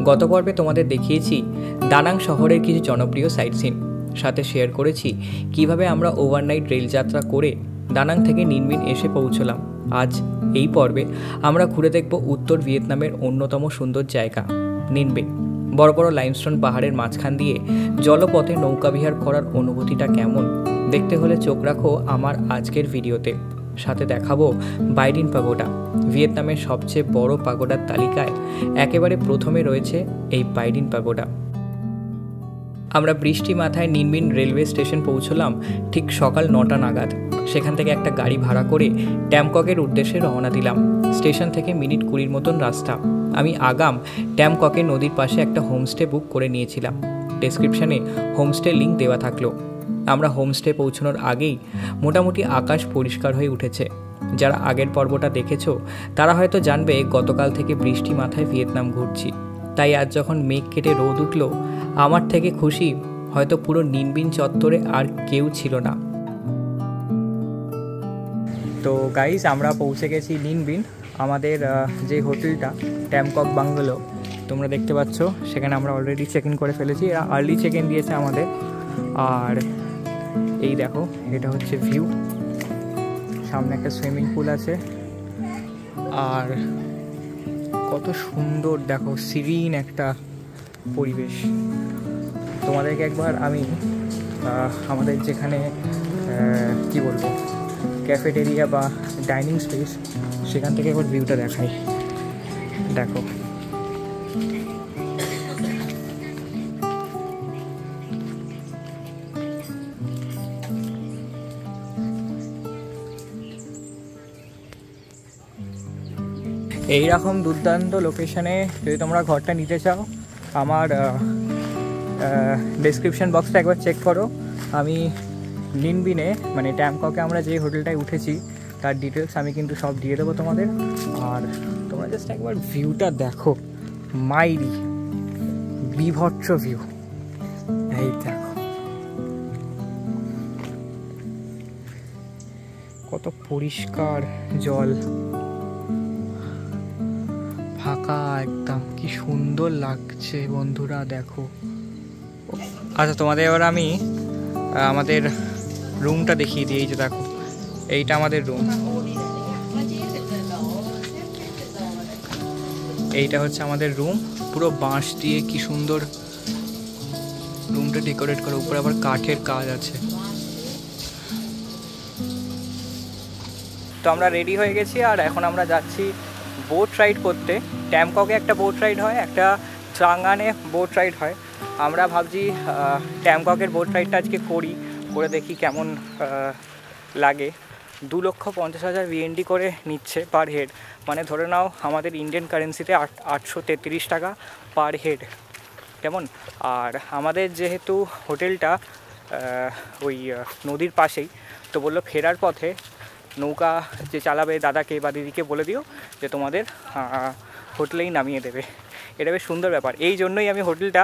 গত পর্বে তোমাদের দেখিয়েছি দানাং শহরের কিছু জনপ্রিয় সাইট সিন, সাথে শেয়ার করেছি কিভাবে আমরা ওভারনাইট রেল যাত্রা করে দানাং থেকে নিনবিন এসে পৌঁছলাম। আজ এই পর্বে আমরা ঘুরে দেখব উত্তর ভিয়েতনামের অন্যতম সুন্দর জায়গা নিনবিন। বড় বড় লাইমস্টোন পাহাড়ের মাঝখান দিয়ে জলপথে নৌকাবিহার করার অনুভূতিটা কেমন, দেখতে হলে চোখ রাখো আমার আজকের ভিডিওতে। সাথে দেখাবো বাইডিন পাগোডা, ভিয়েতনামের সবচেয়ে বড় পাগোডার তালিকায় একেবারে প্রথমে রয়েছে এই বাইডিন পাগোডা। আমরা বৃষ্টি মাথায় নিনবিন রেলওয়ে স্টেশন পৌঁছলাম ঠিক সকাল 9টা নাগাদ। সেখান থেকে একটা গাড়ি ভাড়া করে ট্যামককের উদ্দেশ্যে রওনা দিলাম। স্টেশন থেকে মিনিট 20 মতন রাস্তা। আমি আগাম ট্যামককে নদীর পাশে একটা হোমস্টে বুক করে নিয়েছিলাম। ডেসক্রিপশানে হোমস্টে লিঙ্ক দেওয়া থাকলো। আমরা হোমস্টে পৌঁছানোর আগেই মোটামুটি আকাশ পরিষ্কার হয়ে উঠেছে। যারা আগের পর্বটা দেখেছো তারা হয়তো জানবে গতকাল থেকে বৃষ্টি মাথায় ভিয়েতনাম ঘুরছি। তাই আজ যখন মেঘ কেটে রোদ উঠল, আমার থেকে খুশি হয়তো পুরো নিনবিন চত্বরে আর কেউ ছিল না। তো গাইস, আমরা পৌঁছে গেছি নিনবিন। আমাদের যে হোটেলটা ট্যামকক বাংলো তোমরা দেখতে পাচ্ছ, সেখানে আমরা অলরেডি চেক ইন করে ফেলেছি। এরা আর্লি চেক ইন দিয়েছে আমাদের। আর এই দেখো, এটা হচ্ছে ভিউ। সামনে একটা সুইমিং পুল আছে, আর কত সুন্দর দেখো, সিরিন একটা পরিবেশ। তোমাদেরকে একবার আমি আমাদের যেখানে কি বলবো ক্যাফেটেরিয়া বা ডাইনিং স্পেস, সেখান থেকে একবার ভিউটা দেখাই। দেখো, এইরকম দুর্দান্ত লোকেশনে যদি তোমরা ঘরটা নিতে চাও, আমার ডেসক্রিপশন বক্সটা একবার চেক করো। আমি নিনবিনে মানে ট্যামককে আমরা যে হোটেলটায় উঠেছি তার ডিটেলস আমি কিন্তু সব দিয়ে দেবো তোমাদের। আর তোমরা জাস্ট একবার ভিউটা দেখো, মাইরি বিভৎস ভিউ। এই দেখো কত পরিষ্কার জল, ফাঁকা একদম, কি সুন্দর লাগছে বন্ধুরা, দেখো। আচ্ছা, তোমাদের এবার আমি আমাদের রুমটা দেখিয়ে দিই। এই যে দেখো, এইটা আমাদের রুম। এইটা হচ্ছে আমাদের রুম, পুরো বাঁশ দিয়ে কি সুন্দর রুমটা ডেকোরেট করা, উপরে আবার কাঠের কাজ আছে। তো আমরা রেডি হয়ে গেছি, আর এখন আমরা যাচ্ছি বোট রাইড করতে। ট্যামককে একটা বোট রাইড হয়, একটা চাঙ্গানে বোট রাইড হয়। আমরা ভাবছি ট্যামককের বোট রাইডটা আজকে করে দেখি কেমন লাগে। 2,50,000 VND করে নিচ্ছে পার হেড, মানে ধরে নাও আমাদের ইন্ডিয়ান কারেন্সিতে 833 টাকা পার হেড, কেমন। আর আমাদের যেহেতু হোটেলটা ওই নদীর পাশেই, তো বললো ফেরার পথে নৌকা যে চালাবে দাদাকে বা দিদিকে বলে দিও যে তোমাদের হোটেলেই নামিয়ে দেবে। এটা বেশ সুন্দর ব্যাপার। এই জন্যই আমি হোটেলটা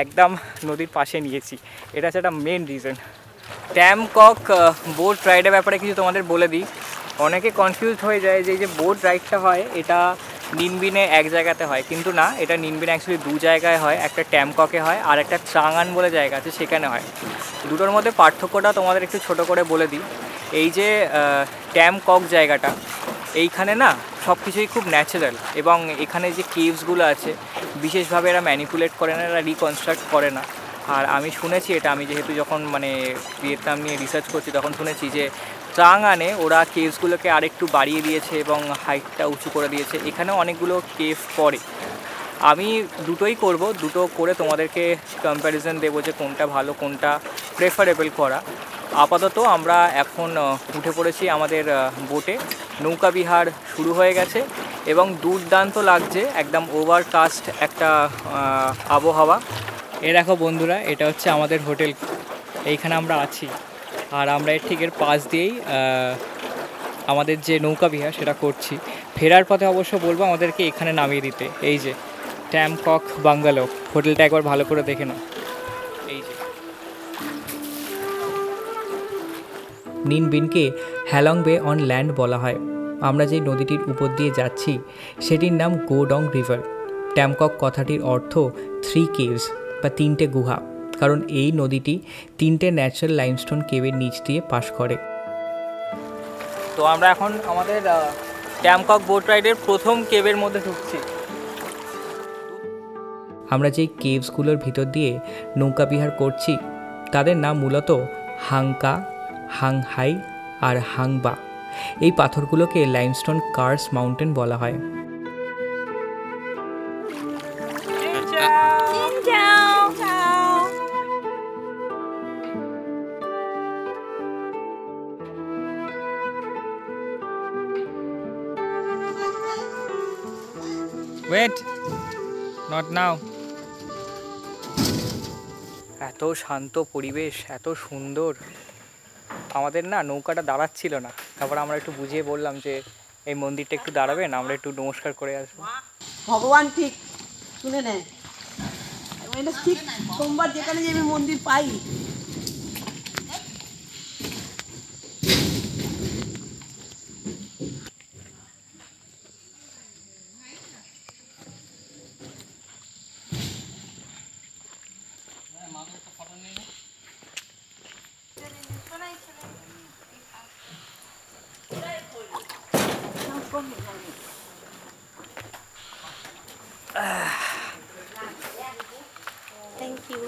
একদম নদীর পাশে নিয়েছি। এটা হচ্ছে একটা মেন রিজন। ট্যামকক বোট রাইডের ব্যাপারে কিছু তোমাদের বলে দিই। অনেকে কনফিউজ হয়ে যায় যে এই যে বোট রাইডটা হয় এটা নিনবিনে এক জায়গাতে হয়, কিন্তু না, এটা নিনবিনে অ্যাকচুয়ালি 2 জায়গায় হয়। একটা ট্যামককে হয়, আর একটা চাঙ্গান বলে জায়গা আছে, সেখানে হয়। দুটোর মধ্যে পার্থক্যটা তোমাদের একটু ছোট করে বলে দিই। এই যে ট্যামকক জায়গাটা, এইখানে না সব কিছুই খুব ন্যাচারাল, এবং এখানে যে কেভসগুলো আছে বিশেষভাবে এরা ম্যানিপুলেট করে না, এরা রিকনস্ট্রাক্ট করে না। আর আমি শুনেছি এটা, আমি যেহেতু যখন মানে ভিয়েতনাম নিয়ে রিসার্চ করছি তখন শুনেছি যে চাঙ্গানে ওরা কেভসগুলোকে আরেকটু বাড়িয়ে দিয়েছে এবং হাইটটা উঁচু করে দিয়েছে। এখানেও অনেকগুলো কেভ পড়ে। আমি দুটোই করব, দুটো করে তোমাদেরকে কম্প্যারিজন দেবো যে কোনটা ভালো, কোনটা প্রেফারেবল করা। আপাতত আমরা এখন উঠে পড়েছি আমাদের বোটে। নৌকা বিহার শুরু হয়ে গেছে এবং দুর্দান্ত লাগছে, একদম ওভারকাস্ট একটা আবহাওয়া। এ দেখো বন্ধুরা, এটা হচ্ছে আমাদের হোটেল, এইখানে আমরা আছি। আর আমরা এর পাশ দিয়েই আমাদের যে নৌকা বিহার সেটা করছি। ফেরার পথে অবশ্য বলবো আমাদেরকে এখানে নামিয়ে দিতে। এই যে ট্যামকক বাংলো, হোটেলটা একবার ভালো করে দেখে নাও। এই যে নিনবিনকে হ্যালং বে অন ল্যান্ড বলা হয়। আমরা যে নদীটির উপর দিয়ে যাচ্ছি সেটির নাম গোডং রিভার। ট্যামকক কথাটির অর্থ 3 caves বা 3টে গুহা, কারণ এই নদীটি 3টে ন্যাচারাল লাইমস্টোন কেভের নিচ দিয়ে পাস করে। তো আমরা এখন আমাদের ট্যামকক বোট রাইডের প্রথম কেভের মধ্যে ঢুকছি। আমরা যেই কেভসগুলোর ভিতর দিয়ে নৌকা বিহার করছি তাদের নাম মূলত হাংকা, হাংহাই আর হাংবা। এই পাথরগুলোকে লাইমস্টোন কার্স মাউন্টেন বলা হয়। Wait, not now. এত শান্ত পরিবেশ, এত সুন্দর। আমাদের না নৌকাটা দাঁড়াচ্ছিল না, তারপর আমরা একটু বুঝিয়ে বললাম যে এই মন্দিরটা একটু দাঁড়াবেন, আমরা একটু নমস্কার করে আসবো। ভগবান ঠিক শুনে নেয়, ঠিক সোমবার যেখানে যে আমি মন্দির পাই। Thank you.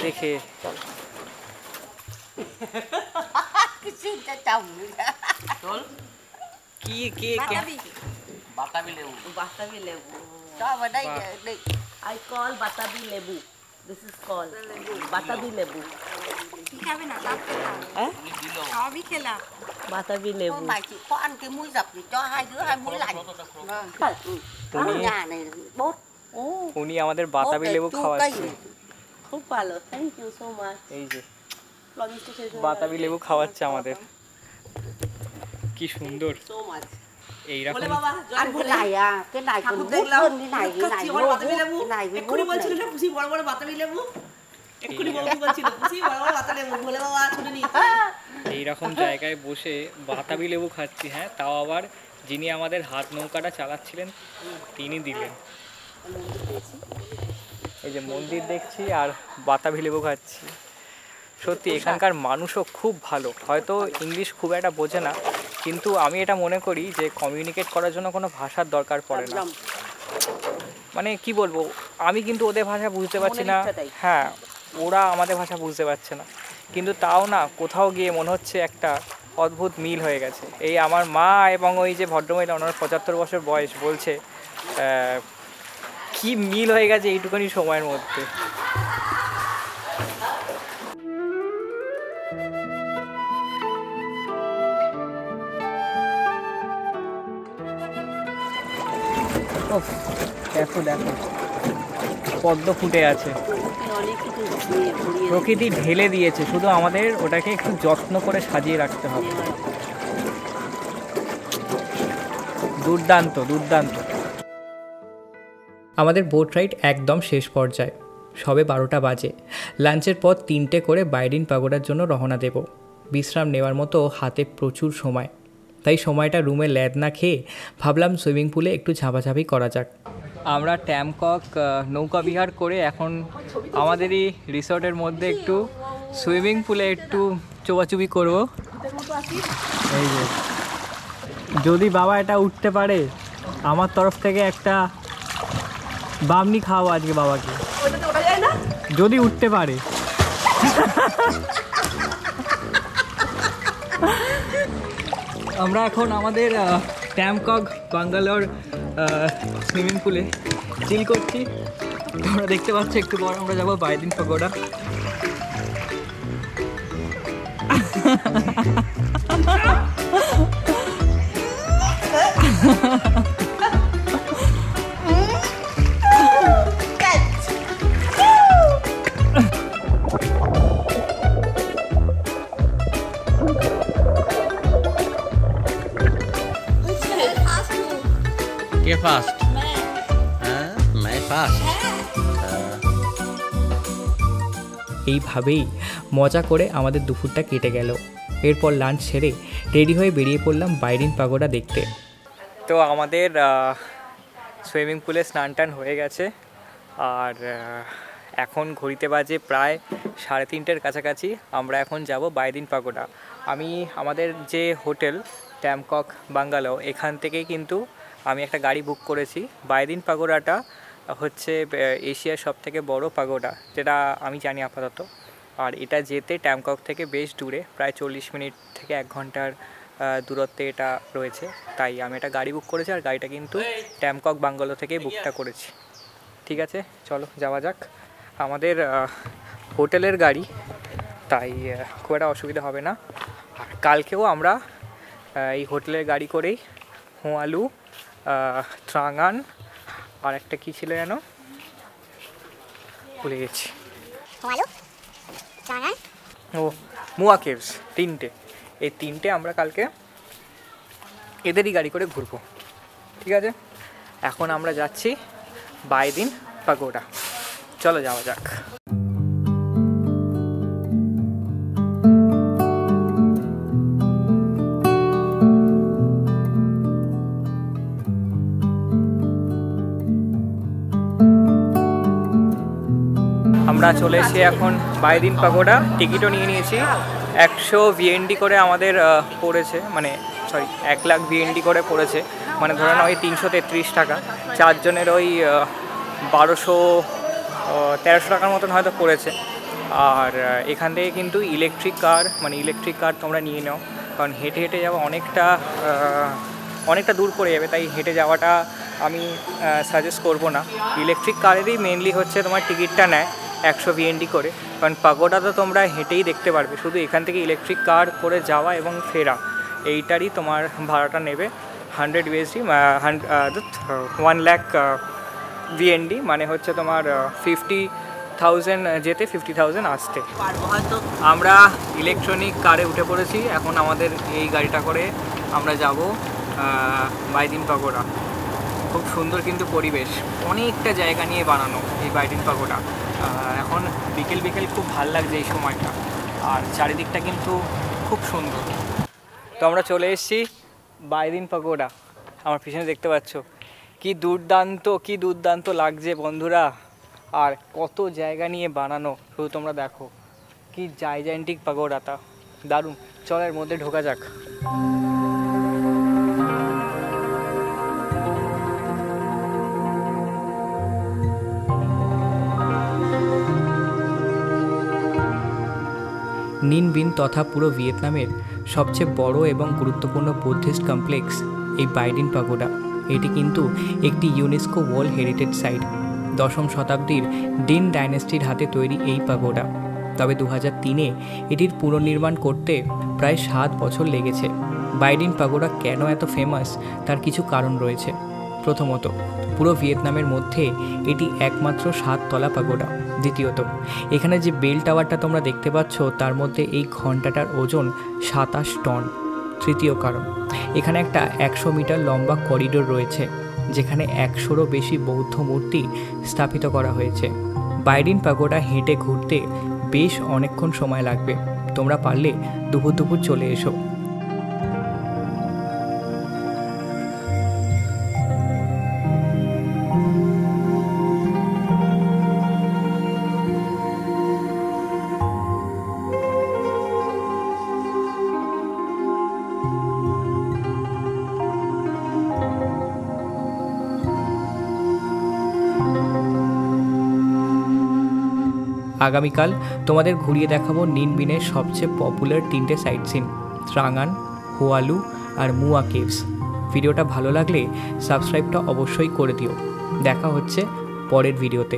দেখে Cái xin cho chồng nữa. কি কে Batabi lebu. Cho vào đây Wow. để I call batabi lebu. This is called batabi lebu. chị খাবে না লাভ খেলাম হ্যাঁ সবই খেলাম batabi thôi lebu. mà chị có ăn cái muối dập thì cho hai đứa hai muối lạnh vâng ở nhà này bốt উনি আমাদের বাতাবি লেবু খাওয়াচ্ছে। খুব ভালো, থ্যাংক ইউ সো মাচ। এই যে লজিস্টিক শেষ বাতাবি লেবু খাওয়াচ্ছে আমাদের, কি সুন্দর। So much. এইরকম বলে বাবা ăn cái này à cái này còn bút hơn cái này cái này với এক্ষুনি bút বলছিল này না পুষি বড় বড় বাতাবি লেবু, এক্ষুনি বলছিল পুষি বড় বড় বাতাবি লেবু, বলে বাবা শুনে নি। এইরকম জায়গায় বসে বাতাবি লেবু খাচ্ছি, হ্যাঁ তাও আবার যিনি আমাদের হাত নৌকাটা চালাচ্ছিলেন তিনি দিলেন। এই যে মন্দির দেখছি আর বাতাবি লেবু খাচ্ছি। সত্যি এখানকার মানুষও খুব ভালো, হয়তো ইংলিশ খুব একটা বোঝে না, কিন্তু আমি এটা মনে করি যে কমিউনিকেট করার জন্য কোনো ভাষার দরকার পড়ে না। মানে কি বলবো, আমি কিন্তু ওদের ভাষা বুঝতে পারছি না, হ্যাঁ ওরা আমাদের ভাষা বুঝতে পারছে না, কিন্তু তাও না কোথাও গিয়ে মনে হচ্ছে একটা অদ্ভুত মিল হয়ে গেছে। এই আমার মা এবং ওই যে ভদ্রমহিলা, ওনার 75 বছর বয়স, বলছে কি মিল হয়ে গেছে এইটুখানি সময়ের মধ্যে। দেখো দেখো পদ্ম ফুটে আছে, অনেক কিছু প্রকৃতি ঢেলে দিয়েছে, শুধু আমাদের ওটাকে একটু যত্ন করে সাজিয়ে রাখতে হবে। দুর্দান্ত দুর্দান্ত। আমাদের বোট রাইড একদম শেষ পর্যায়ে, সবে 12টা বাজে। লাঞ্চের পর 3টে করে বাইডিন পাগোডার জন্য রওনা দেব। বিশ্রাম নেওয়ার মতো হাতে প্রচুর সময়, তাই সময়টা রুমে ল্যাদ না খেয়ে ভাবলাম সুইমিং পুলে একটু ঝাঁপাঝাঁপি করা যাক। আমরা ট্যামকক নৌকা বিহার করে এখন আমাদেরই রিসর্টের মধ্যে একটু সুইমিং পুলে একটু চোবাচুবি করবো। এই যে যদি বাবা এটা উঠতে পারে, আমার তরফ থেকে একটা বামনি খাওয়াবো আজকে বাবাকে, যদি উঠতে পারে। আমরা এখন আমাদের ট্যামকক বাঙ্গালোর সুইমিং পুলে চিল করছি। তোমরা দেখতে পাচ্ছ একটু পর আমরা যাবো বাইডিন পাগোডা। কে ফার্স্ট? হ্যাঁ मैं ফার্স্ট। এইভাবেই মজা করে আমাদের দুপুরটা কেটে গেল। এরপর লাঞ্চ সেরে রেডি হয়ে বেরিয়ে পড়লাম বাইডিন পাগোডা দেখতে। তো আমাদের সুইমিং পুলে স্নান টান হয়ে গেছে, আর এখন ঘড়িতে বাজে প্রায় 3:30-এর কাছাকাছি। আমরা এখন যাব বাইদিন পাগোডা। আমি আমাদের যে হোটেল ট্যামকক বাঙ্গালো, এখান থেকেই কিন্তু আমি একটা গাড়ি বুক করেছি। বাইদিন পাগোডাটা হচ্ছে এশিয়ার সবথেকে বড় পাগোডা, যেটা আমি জানি আপাতত। আর এটা যেতে ট্যামকক থেকে বেশ দূরে, প্রায় 40 মিনিট থেকে 1 ঘন্টার দূরত্বে এটা রয়েছে। তাই আমি একটা গাড়ি বুক করেছি, আর গাড়িটা কিন্তু ট্যামকক বাঙ্গালো থেকেই বুকটা করেছি। ঠিক আছে, চলো যাওয়া যাক। আমাদের হোটেলের গাড়ি, তাই খুব একটা অসুবিধা হবে না। আর কালকেও আমরা এই হোটেলের গাড়ি করেই হুয়ালু, ট্রাঙ্গান, আর একটা কী ছিল যেন, ভুলে গেছি, ও মুয়া কেভস, 3টে। এই 3টে আমরা কালকে এদেরই গাড়ি করে ঘুরবো। ঠিক আছে, এখন আমরা যাচ্ছি বাইদিন পাগোডা। চলো যাওয়া যাক। আমরা চলে এসেছি এখন বাইদিন পাগোডা। টিকিটও নিয়ে নিয়েছি। 100 VND করে আমাদের পড়েছে, মানে সরি 1 লাখ VND করে পড়েছে, মানে ধরে নাও ওই 333 টাকা। 4 জনের ওই 1200-1300 টাকার মতন হয়তো পড়েছে। আর এখান থেকে কিন্তু ইলেকট্রিক কার তোমরা নিয়ে নাও, কারণ হেঁটে হেঁটে যাওয়া অনেকটা দূর পড়ে যাবে, তাই হেঁটে যাওয়াটা আমি সাজেস্ট করবো না। ইলেকট্রিক কারেরই মেনলি হচ্ছে তোমার টিকিটটা নেয় 100 VND করে, কারণ পাগোডা তো তোমরা হেঁটেই দেখতে পারবে। শুধু এখান থেকে ইলেকট্রিক কার করে যাওয়া এবং ফেরা, এইটারই তোমার ভাড়াটা নেবে 100 USD, 1 লাখ VND, মানে হচ্ছে তোমার 50,000 যেতে, 50,000 আসতে। হয়তো আমরা ইলেকট্রনিক কারে উঠে পড়েছি। এখন আমাদের এই গাড়িটা করে আমরা যাব বাইদিন পাগোডা। খুব সুন্দর কিন্তু পরিবেশ, অনেকটা জায়গা নিয়ে বানানো এই বাইদিন পাগোডা। এখন বিকেল খুব ভালো লাগছে এই সময়টা, আর চারিদিকটা কিন্তু খুব সুন্দর। তো আমরা চলে এসেছি বাইদিন পাগোডা। আমার পিছনে দেখতে পাচ্ছ কি দুর্দান্ত লাগছে বন্ধুরা, আর কত জায়গা নিয়ে বানানো, শুধু তোমরা দেখো কি জাইজেন্টিক পাগোডাটা, দারুণ। চল এর মধ্যে ঢোকা যাক। নিন বিন তথা পুরো ভিয়েতনামের সবচেয়ে বড় এবং গুরুত্বপূর্ণ বুদ্ধিস্ট কমপ্লেক্স এই বাইদিন পাগোডা। এটি কিন্তু একটি ইউনেস্কো ওয়ার্ল্ড হেরিটেজ সাইট। 10ম শতাব্দীর ডিন ডাইনেস্টির হাতে তৈরি এই পাগোডা। তবে 2003-এ এটির পুনর্নির্মাণ করতে প্রায় 7 বছর লেগেছে। বাইদিন পাগোডা কেন এত ফেমাস তার কিছু কারণ রয়েছে। প্রথমত, পুরো ভিয়েতনামের মধ্যে এটি একমাত্র 7 তলা পাগোডা। দ্বিতীয়ত, এখানে যে বেল টাওয়ারটা তোমরা দেখতে পাচ্ছ তার মধ্যে এই ঘণ্টাটার ওজন 27 টন। তৃতীয় কারণ, এখানে একটা 100 মিটার লম্বা করিডোর রয়েছে, যেখানে 100-রও বেশি বৌদ্ধ মূর্তি স্থাপিত করা হয়েছে। বাইদিন পাগোডা হেঁটে ঘুরতে বেশ অনেকক্ষণ সময় লাগবে। তোমরা পারলে দুপুর চলে এসো। আগামীকাল তোমাদের ঘুরিয়ে দেখাবো নিন বিনের সবচেয়ে পপুলার 3টে সাইট সিন, ট্রাঙ্গান, হুয়ালু আর মুয়া কেভস। ভিডিওটা ভালো লাগলে সাবস্ক্রাইবটা অবশ্যই করে দিও। দেখা হচ্ছে পরের ভিডিওতে।